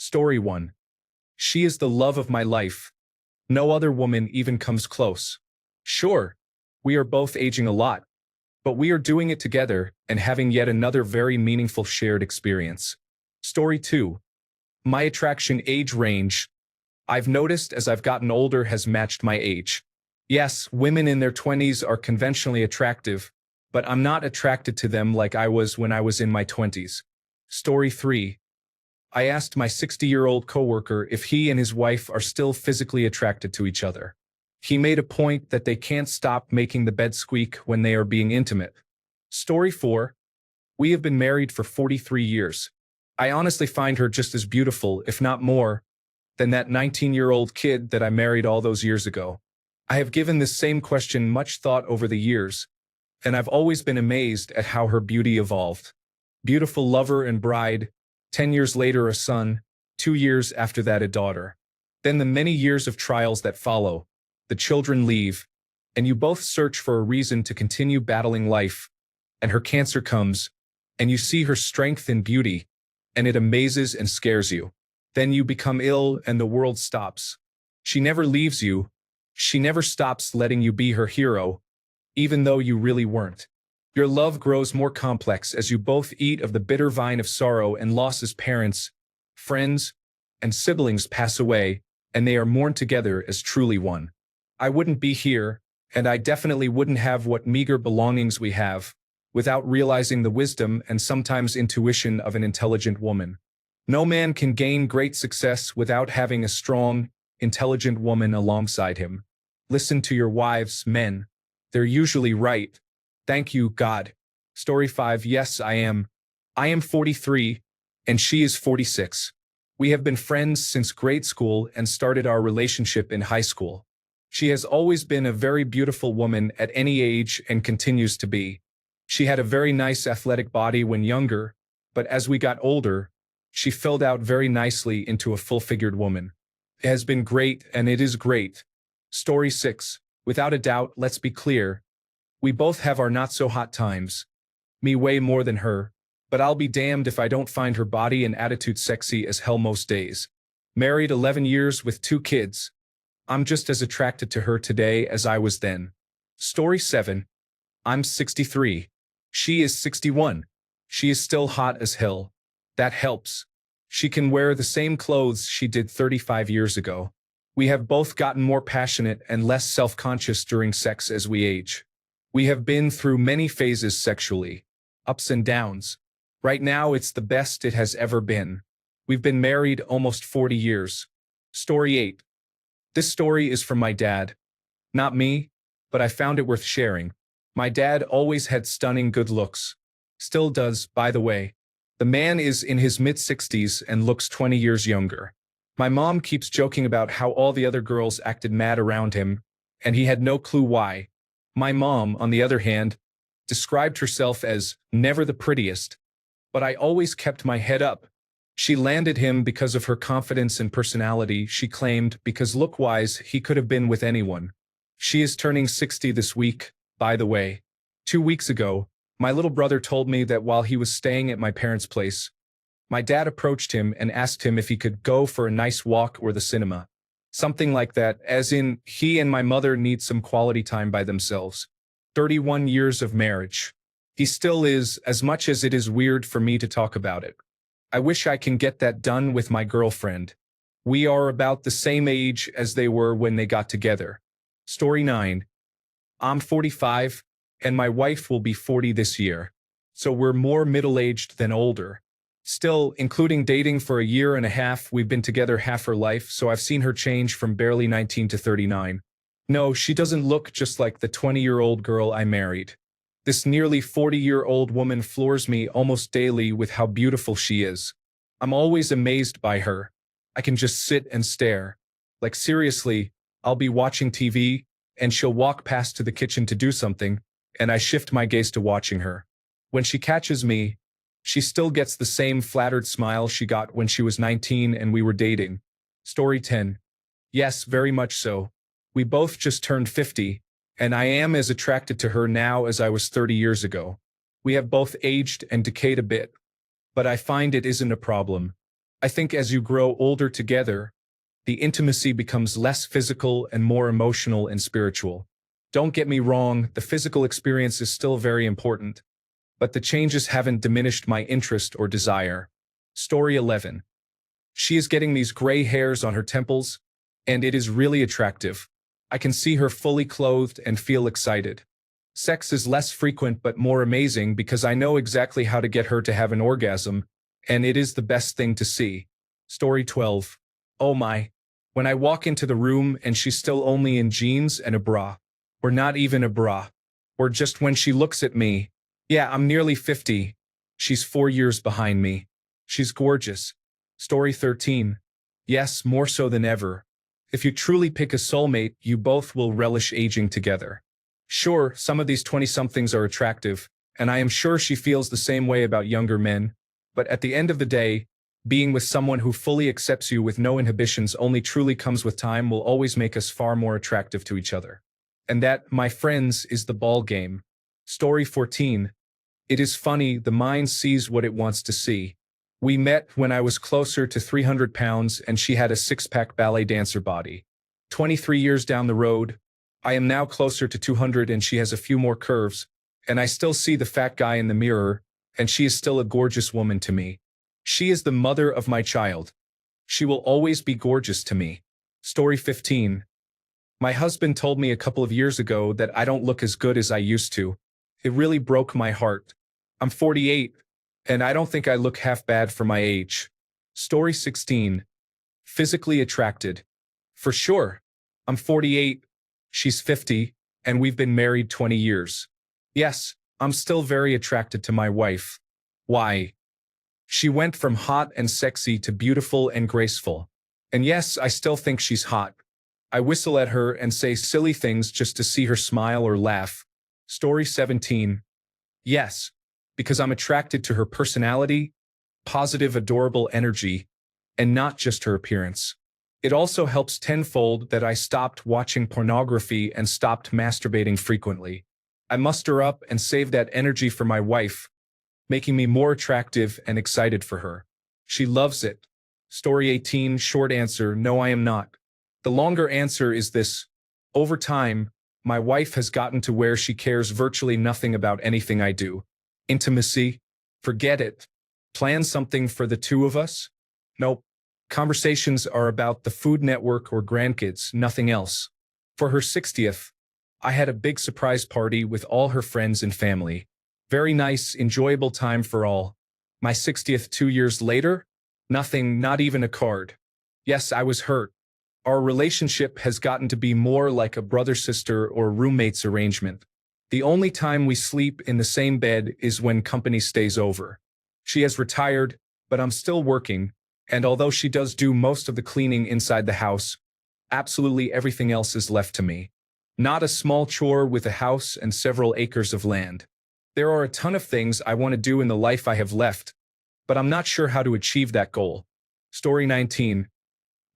Story 1. She is the love of my life. No other woman even comes close. Sure, we are both aging a lot, but we are doing it together and having yet another very meaningful shared experience. Story 2. My attraction age range. I've noticed as I've gotten older has matched my age. Yes, women in their 20s are conventionally attractive, but I'm not attracted to them like I was when I was in my 20s. Story 3. I asked my 60-year-old coworker if he and his wife are still physically attracted to each other. He made a point that they can't stop making the bed squeak when they are being intimate. Story 4. We have been married for 43 years. I honestly find her just as beautiful, if not more, than that 19-year-old kid that I married all those years ago. I have given this same question much thought over the years, and I've always been amazed at how her beauty evolved. Beautiful lover and bride, 10 years later a son, 2 years after that a daughter. Then the many years of trials that follow, the children leave, and you both search for a reason to continue battling life, and her cancer comes, and you see her strength and beauty, and it amazes and scares you. Then you become ill and the world stops. She never leaves you. She never stops letting you be her hero, even though you really weren't. Your love grows more complex as you both eat of the bitter vine of sorrow and loss as parents, friends, and siblings pass away, and they are mourned together as truly one. I wouldn't be here, and I definitely wouldn't have what meager belongings we have, without realizing the wisdom and sometimes intuition of an intelligent woman. No man can gain great success without having a strong, intelligent woman alongside him. Listen to your wives, men. They're usually right. Thank you, God. Story 5. Yes, I am. I am 43, and she is 46. We have been friends since grade school and started our relationship in high school. She has always been a very beautiful woman at any age and continues to be. She had a very nice athletic body when younger, but as we got older, she filled out very nicely into a full-figured woman. It has been great, and it is great. Story 6. Without a doubt, let's be clear. We both have our not-so-hot times. Me way more than her, but I'll be damned if I don't find her body and attitude sexy as hell most days. Married 11 years with 2 kids. I'm just as attracted to her today as I was then. Story 7. I'm 63. She is 61. She is still hot as hell. That helps. She can wear the same clothes she did 35 years ago. We have both gotten more passionate and less self-conscious during sex as we age. We have been through many phases sexually, ups and downs. Right now it's the best it has ever been. We've been married almost 40 years. Story 8. This story is from my dad. Not me, but I found it worth sharing. My dad always had stunning good looks. Still does, by the way. The man is in his mid-60s and looks 20 years younger. My mom keeps joking about how all the other girls acted mad around him, and he had no clue why. My mom, on the other hand, described herself as never the prettiest, but I always kept my head up. She landed him because of her confidence and personality, she claimed, because look-wise he could have been with anyone. She is turning 60 this week, by the way. 2 weeks ago, my little brother told me that while he was staying at my parents' place, my dad approached him and asked him if he could go for a nice walk or the cinema. Something like that, as in, he and my mother need some quality time by themselves. 31 years of marriage. He still is, as much as it is weird for me to talk about it. I wish I can get that done with my girlfriend. We are about the same age as they were when they got together. Story 9. I'm 45, and my wife will be 40 this year. So we're more middle-aged than older. Still, including dating for a year and a half, we've been together half her life, so I've seen her change from barely 19 to 39. No, she doesn't look just like the 20-year-old girl I married. This nearly 40-year-old woman floors me almost daily with how beautiful she is. I'm always amazed by her. I can just sit and stare. Like seriously, I'll be watching TV, and she'll walk past to the kitchen to do something, and I shift my gaze to watching her. When she catches me, she still gets the same flattered smile she got when she was 19 and we were dating. Story 10. Yes, very much so. We both just turned 50, and I am as attracted to her now as I was 30 years ago. We have both aged and decayed a bit, but I find it isn't a problem. I think as you grow older together, the intimacy becomes less physical and more emotional and spiritual. Don't get me wrong, the physical experience is still very important, but the changes haven't diminished my interest or desire. Story 11. She is getting these gray hairs on her temples, and it is really attractive. I can see her fully clothed and feel excited. Sex is less frequent but more amazing because I know exactly how to get her to have an orgasm, and it is the best thing to see. Story 12. Oh my. When I walk into the room and she's still only in jeans and a bra. Or not even a bra. Or just when she looks at me. Yeah, I'm nearly 50. She's 4 years behind me. She's gorgeous. Story 13. Yes, more so than ever. If you truly pick a soulmate, you both will relish aging together. Sure, some of these 20-somethings are attractive, and I am sure she feels the same way about younger men, but at the end of the day, being with someone who fully accepts you with no inhibitions only truly comes with time will always make us far more attractive to each other. And that, my friends, is the ball game. Story 14. It is funny, the mind sees what it wants to see. We met when I was closer to 300 pounds and she had a six-pack ballet dancer body. 23 years down the road, I am now closer to 200 and she has a few more curves, and I still see the fat guy in the mirror, and she is still a gorgeous woman to me. She is the mother of my child. She will always be gorgeous to me. Story 15. My husband told me a couple of years ago that I don't look as good as I used to. It really broke my heart. I'm 48, and I don't think I look half bad for my age. Story 16. Physically attracted. For sure. I'm 48, she's 50, and we've been married 20 years. Yes, I'm still very attracted to my wife. Why? She went from hot and sexy to beautiful and graceful. And yes, I still think she's hot. I whistle at her and say silly things just to see her smile or laugh. Story 17. Yes, because I'm attracted to her personality, positive, adorable energy, and not just her appearance. It also helps tenfold that I stopped watching pornography and stopped masturbating frequently. I muster up and save that energy for my wife, making me more attractive and excited for her. She loves it. Story 18. Short answer, no, I am not. The longer answer is this. Over time, my wife has gotten to where she cares virtually nothing about anything I do. Intimacy? Forget it. Plan something for the two of us? Nope. Conversations are about the Food Network or grandkids, nothing else. For her 60th, I had a big surprise party with all her friends and family. Very nice, enjoyable time for all. My 60th 2 years later? Nothing, not even a card. Yes, I was hurt. Our relationship has gotten to be more like a brother-sister or roommates arrangement. The only time we sleep in the same bed is when company stays over. She has retired, but I'm still working, and although she does do most of the cleaning inside the house, absolutely everything else is left to me. Not a small chore with a house and several acres of land. There are a ton of things I want to do in the life I have left, but I'm not sure how to achieve that goal. Story 19.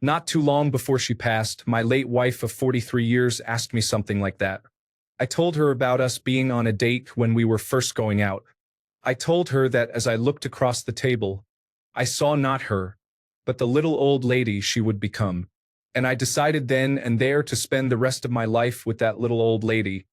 Not too long before she passed, my late wife of 43 years asked me something like that. I told her about us being on a date when we were first going out. I told her that as I looked across the table, I saw not her, but the little old lady she would become. And I decided then and there to spend the rest of my life with that little old lady,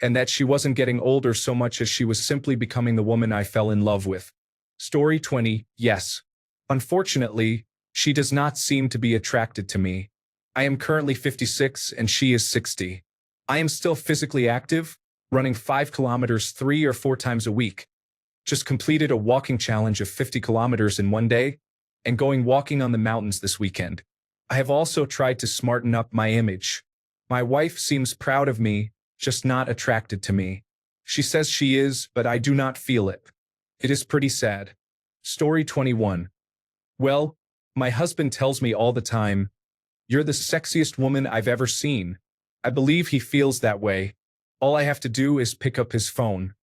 and that she wasn't getting older so much as she was simply becoming the woman I fell in love with. Story 20. Yes. Unfortunately, she does not seem to be attracted to me. I am currently 56 and she is 60. I am still physically active, running 5 kilometers 3 or 4 times a week. Just completed a walking challenge of 50 kilometers in one day, and going walking on the mountains this weekend. I have also tried to smarten up my image. My wife seems proud of me, just not attracted to me. She says she is, but I do not feel it. It is pretty sad. Story 21. Well, my husband tells me all the time, "You're the sexiest woman I've ever seen." I believe he feels that way. All I have to do is pick up his phone.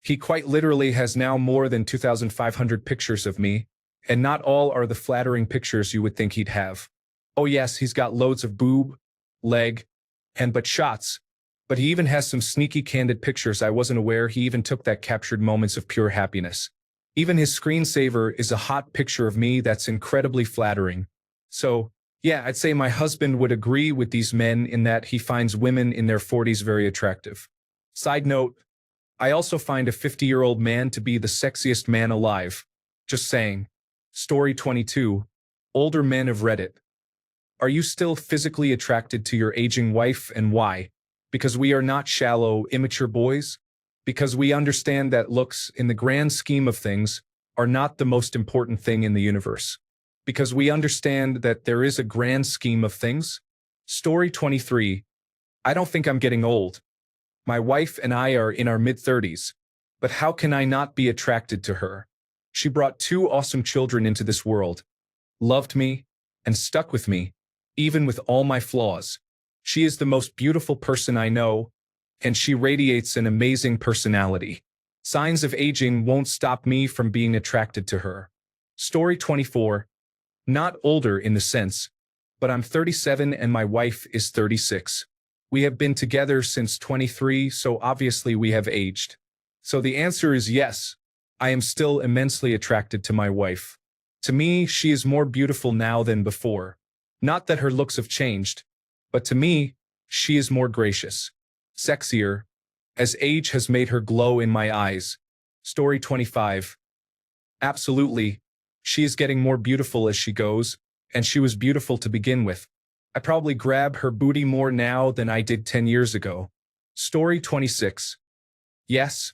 He quite literally has now more than 2,500 pictures of me, and not all are the flattering pictures you would think he'd have. Oh yes, he's got loads of boob, leg, and butt shots, but he even has some sneaky candid pictures I wasn't aware he even took that captured moments of pure happiness. Even his screensaver is a hot picture of me that's incredibly flattering. So, yeah, I'd say my husband would agree with these men in that he finds women in their 40s very attractive. Side note, I also find a 50-year-old man to be the sexiest man alive. Just saying. Story 22. Older men of Reddit. Are you still physically attracted to your aging wife, and why? Because we are not shallow, immature boys? Because we understand that looks, in the grand scheme of things, are not the most important thing in the universe. Because we understand that there is a grand scheme of things? Story 23. I don't think I'm getting old. My wife and I are in our mid-30s, but how can I not be attracted to her? She brought two awesome children into this world, loved me, and stuck with me, even with all my flaws. She is the most beautiful person I know, and she radiates an amazing personality. Signs of aging won't stop me from being attracted to her. Story 24. Not older in the sense, but I'm 37 and my wife is 36. We have been together since 23, so obviously we have aged. So the answer is yes, I am still immensely attracted to my wife. To me, she is more beautiful now than before. Not that her looks have changed, but to me, she is more gracious, sexier, as age has made her glow in my eyes. Story 25. Absolutely, she is getting more beautiful as she goes, and she was beautiful to begin with. I probably grab her booty more now than I did 10 years ago. Story 26. Yes,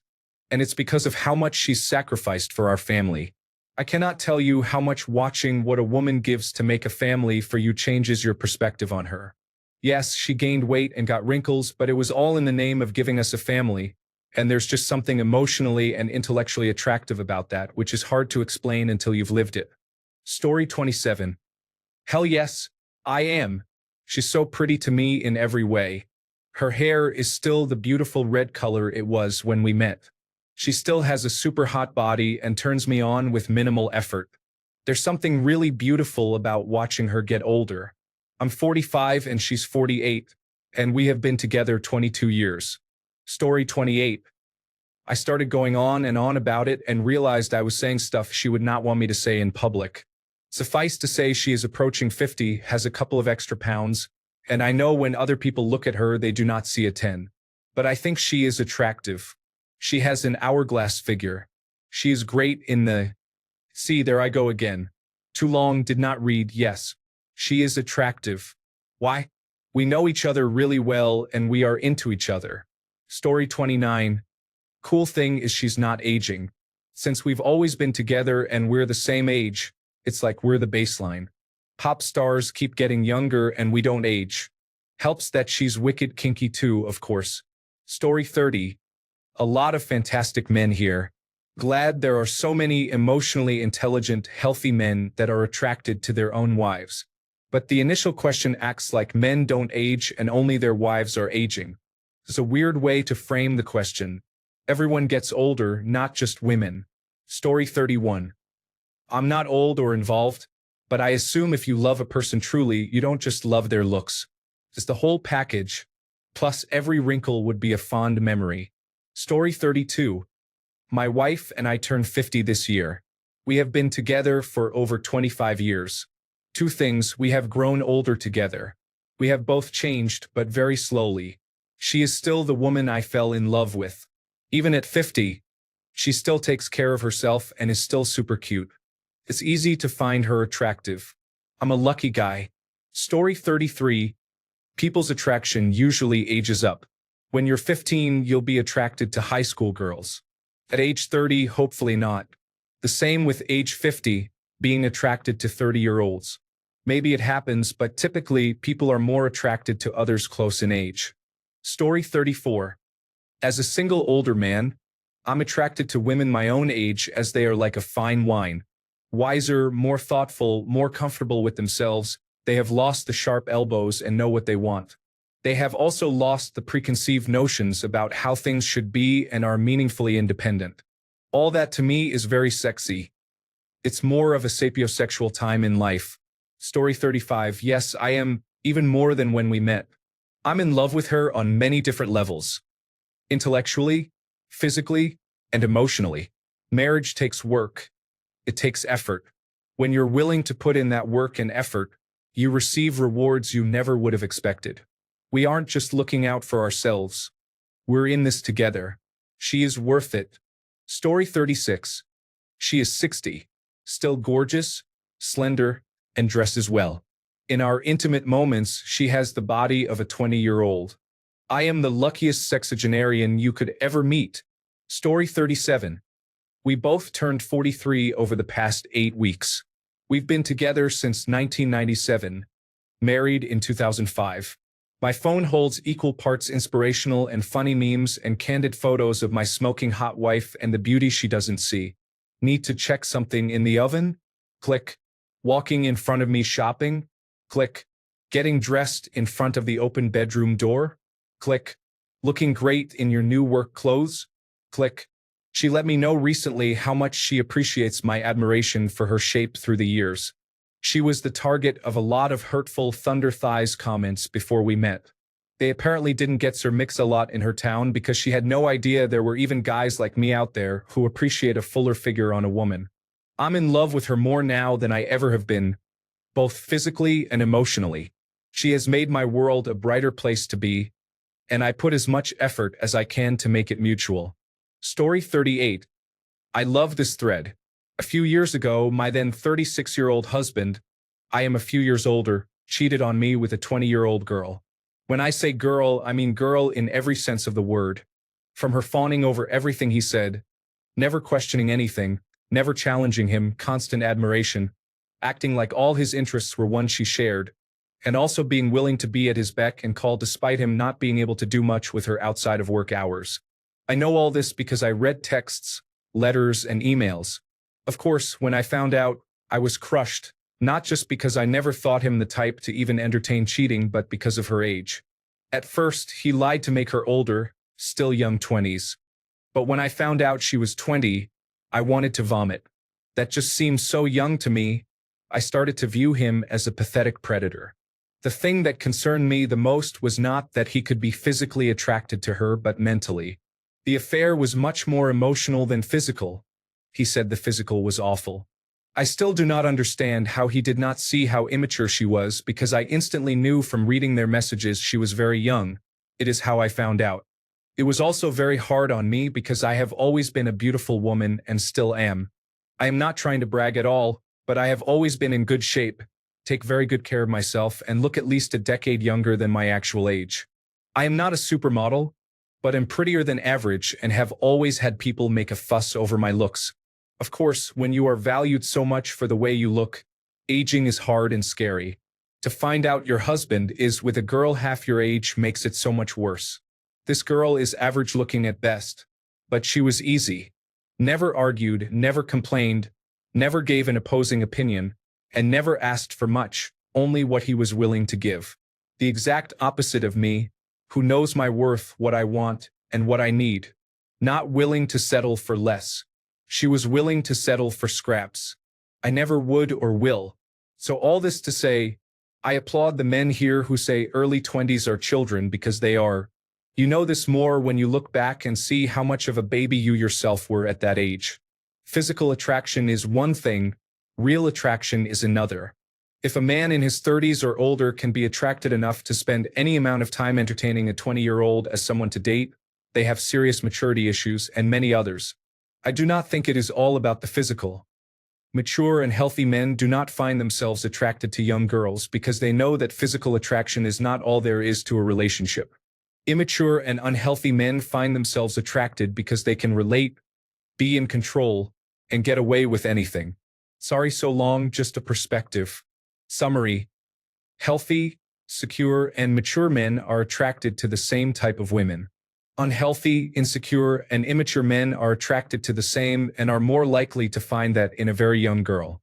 and it's because of how much she's sacrificed for our family. I cannot tell you how much watching what a woman gives to make a family for you changes your perspective on her. Yes, she gained weight and got wrinkles, but it was all in the name of giving us a family, and there's just something emotionally and intellectually attractive about that, which is hard to explain until you've lived it. Story 27. Hell yes, I am. She's so pretty to me in every way. Her hair is still the beautiful red color it was when we met. She still has a super hot body and turns me on with minimal effort. There's something really beautiful about watching her get older. I'm 45 and she's 48, and we have been together 22 years. Story 28. I started going on and on about it and realized I was saying stuff she would not want me to say in public. Suffice to say she is approaching 50, has a couple of extra pounds, and I know when other people look at her they do not see a 10. But I think she is attractive. She has an hourglass figure. She is great in the... See, there I go again. Too long, did not read, yes. She is attractive. Why? We know each other really well and we are into each other. Story 29. Cool thing is she's not aging. Since we've always been together and we're the same age, it's like we're the baseline. Pop stars keep getting younger and we don't age. Helps that she's wicked kinky too, of course. Story 30. A lot of fantastic men here. Glad there are so many emotionally intelligent, healthy men that are attracted to their own wives. But the initial question acts like men don't age and only their wives are aging. It's a weird way to frame the question. Everyone gets older, not just women. Story 31. I'm not old or involved, but I assume if you love a person truly, you don't just love their looks. It's the whole package. Plus, every wrinkle would be a fond memory. Story 32. My wife and I turned 50 this year. We have been together for over 25 years. Two things, we have grown older together. We have both changed, but very slowly. She is still the woman I fell in love with. Even at 50, she still takes care of herself and is still super cute. It's easy to find her attractive. I'm a lucky guy. Story 33. People's attraction usually ages up. When you're 15, you'll be attracted to high school girls. At age 30, hopefully not. The same with age 50, being attracted to 30-year-olds. Maybe it happens, but typically people are more attracted to others close in age. Story 34. As a single older man, I'm attracted to women my own age as they are like a fine wine. Wiser, more thoughtful, more comfortable with themselves, they have lost the sharp elbows and know what they want. They have also lost the preconceived notions about how things should be and are meaningfully independent. All that to me is very sexy. It's more of a sapiosexual time in life. Story 35. Yes, I am, even more than when we met. I'm in love with her on many different levels. Intellectually, physically, and emotionally. Marriage takes work. It takes effort. When you're willing to put in that work and effort, you receive rewards you never would have expected. We aren't just looking out for ourselves. We're in this together. She is worth it. Story 36. She is 60, still gorgeous, slender, and dresses well. In our intimate moments, she has the body of a 20-year-old. I am the luckiest sexagenarian you could ever meet. Story 37. We both turned 43 over the past 8 weeks. We've been together since 1997, married in 2005. My phone holds equal parts inspirational and funny memes and candid photos of my smoking hot wife and the beauty she doesn't see. Need to check something in the oven? Click. Walking in front of me shopping? Click. Getting dressed in front of the open bedroom door? Click. Looking great in your new work clothes? Click. She let me know recently how much she appreciates my admiration for her shape through the years. She was the target of a lot of hurtful thunder thighs comments before we met. They apparently didn't get her mix a lot in her town because she had no idea there were even guys like me out there who appreciate a fuller figure on a woman. I'm in love with her more now than I ever have been, both physically and emotionally. She has made my world a brighter place to be, and I put as much effort as I can to make it mutual. Story 38. I love this thread. A few years ago, my then 36-year-old husband, I am a few years older, cheated on me with a 20-year-old girl. When I say girl, I mean girl in every sense of the word. From her fawning over everything he said, never questioning anything, never challenging him, constant admiration, acting like all his interests were one she shared, and also being willing to be at his beck and call despite him not being able to do much with her outside of work hours. I know all this because I read texts, letters, and emails. Of course, when I found out, I was crushed, not just because I never thought him the type to even entertain cheating, but because of her age. At first, he lied to make her older, still young 20s. But when I found out she was 20, I wanted to vomit. That just seemed so young to me. I started to view him as a pathetic predator. The thing that concerned me the most was not that he could be physically attracted to her, but mentally. The affair was much more emotional than physical. He said the physical was awful. I still do not understand how he did not see how immature she was because I instantly knew from reading their messages she was very young. It is how I found out. It was also very hard on me because I have always been a beautiful woman and still am. I am not trying to brag at all, but I have always been in good shape, take very good care of myself, and look at least a decade younger than my actual age. I am not a supermodel, but am prettier than average and have always had people make a fuss over my looks. Of course, when you are valued so much for the way you look, aging is hard and scary. To find out your husband is with a girl half your age makes it so much worse. This girl is average looking at best, but she was easy. Never argued, never complained, never gave an opposing opinion, and never asked for much, only what he was willing to give. The exact opposite of me, who knows my worth, what I want, and what I need. Not willing to settle for less. She was willing to settle for scraps. I never would or will. So all this to say, I applaud the men here who say early 20s are children because they are. You know this more when you look back and see how much of a baby you yourself were at that age. Physical attraction is one thing, real attraction is another. If a man in his 30s or older can be attracted enough to spend any amount of time entertaining a 20-year-old as someone to date, they have serious maturity issues and many others. I do not think it is all about the physical. Mature and healthy men do not find themselves attracted to young girls because they know that physical attraction is not all there is to a relationship. Immature and unhealthy men find themselves attracted because they can relate, be in control, and get away with anything. Sorry so long, just a perspective. Summary: healthy, secure, and mature men are attracted to the same type of women. Unhealthy, insecure, and immature men are attracted to the same and are more likely to find that in a very young girl.